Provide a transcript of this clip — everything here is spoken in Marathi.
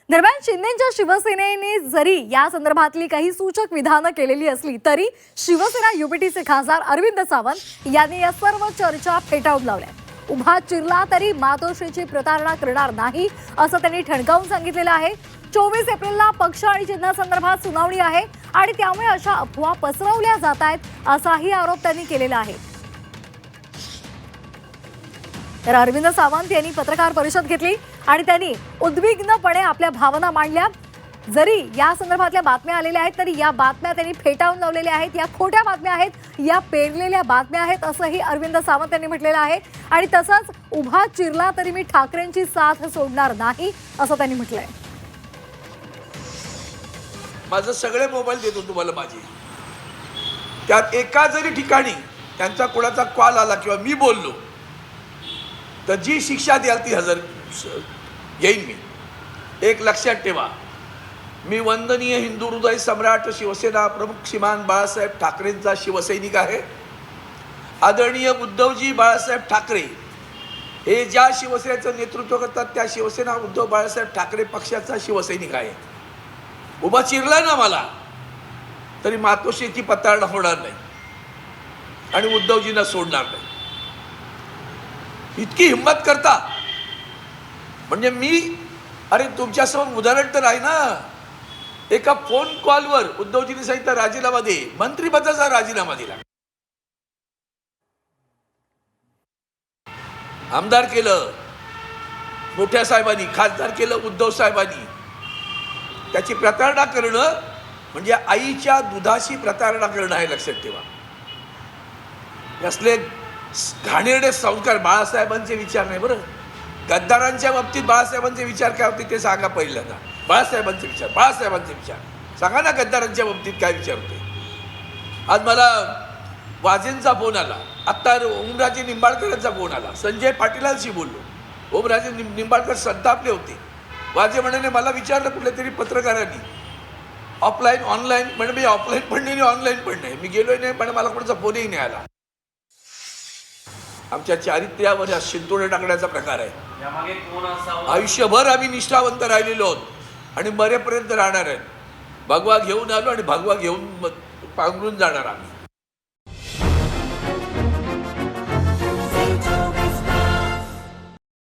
दरम्यान शिंदेच्या शिवसेनेने जरी या संदर्भातली काही सूचक विधानं केलेली असली तरी शिवसेना युपीटीचे खासदार अरविंद सावंत यांनी या सर्व चर्चा फेटाळून लावल्या। उभा चिरला तरी मातोश्रीची प्रतारणा करणार नाही असं त्यांनी ठणकावून सांगितलेलं आहे। 24 एप्रिलला पक्ष आणि चिन्हासंदर्भात सुनावणी आहे आणि त्यामुळे अशा अफवा पसरवल्या जात आहेत असाही आरोप त्यांनी केलेला आहे। तर अरविंद सावंत यांनी पत्रकार परिषद घेतली आणि त्यांनी उद्विग्नपणे आपल्या भावना मांडल्या। जरी या संदर्भातल्या बातम्या आलेल्या आहेत तरी या बातम्या त्यांनी फेटाळून लावलेल्या आहेत। या खोट्या बातम्या आहेत, या पेरलेल्या बातम्या आहेत असंही अरविंद सावंत यांनी म्हटलेलं आहे। आणि तसंच उभा चिरला तरी मी ठाकरेंची साथ सोडणार नाही असं त्यांनी म्हटलंय। माझं सगळे मोबाईल देतो तुम्हाला माझे, त्यात एका जरी ठिकाणी त्यांचा कोणाचा कॉल आला किंवा मी बोललो तर जी शिक्षा द्याल ती हजर घेईन मी। एक लक्षात ठेवा, मी वंदनीय हिंदू हृदय सम्राट शिवसेना प्रमुख श्रीमान बाळासाहेब ठाकरेंचा शिवसैनिक आहे। आदरणीय उद्धवजी बाळासाहेब ठाकरे हे ज्या शिवसेनेचं नेतृत्व करतात त्या शिवसेना उद्धव बाळासाहेब ठाकरे पक्षाचा शिवसैनिक आहे। उभा चिरला ना मला तरी मातोश्रीची पतारणा होणार नाही आणि उद्धवजींना सोडणार नाही। इतकी हिंमत करता म्हणजे मी, अरे तुमच्यासमोर उदाहरण तर आहे ना। एका फोन कॉलवर उद्धवजींनी सांगितलं राजीनामा दे, मंत्रिपदाचा राजीनामा दिला। आमदार केलं मोठ्या साहेबांनी, खासदार केलं उद्धव साहेबांनी। त्याची प्रतारणा करणं म्हणजे आईच्या दुधाशी प्रतारणा करणं आहे, लक्षात ठेवा। असले घाणेरडे संस्कार बाळासाहेबांचे विचार नाही बरं। गद्दारांच्या बाबतीत बाळासाहेबांचे विचार काय होते ते सांगा पहिल्यांदा। बाळासाहेबांचे विचार सांगा ना, गद्दारांच्या बाबतीत काय विचार होते। आज मला वाजेंचा फोन आला, आत्ता ओमराजे निंबाळकरांचा फोन आला, संजय पाटीलांशी बोललो। ओमराजे निंबाळकर संतापले होते। वाजे म्हणाले मला विचारलं कुठल्या तरी पत्रकारांनी ऑफलाईन ऑनलाईन, म्हणजे मी ऑफलाईन पण नाही ऑनलाईन पण नाही, मी गेलोय नाही, पण मला कोणाचा फोनही नाही आला। आमच्या चारित्र्यावर शिंतोडे टाकण्याचा प्रकार आहे। आयुष्यभर आम्ही निष्ठावंत राहिलेलो आहोत आणि मरेपर्यंत राहणार आहेत। भगवा घेऊन आलो आणि भगवा घेऊन पांघरून जाणार आम्ही।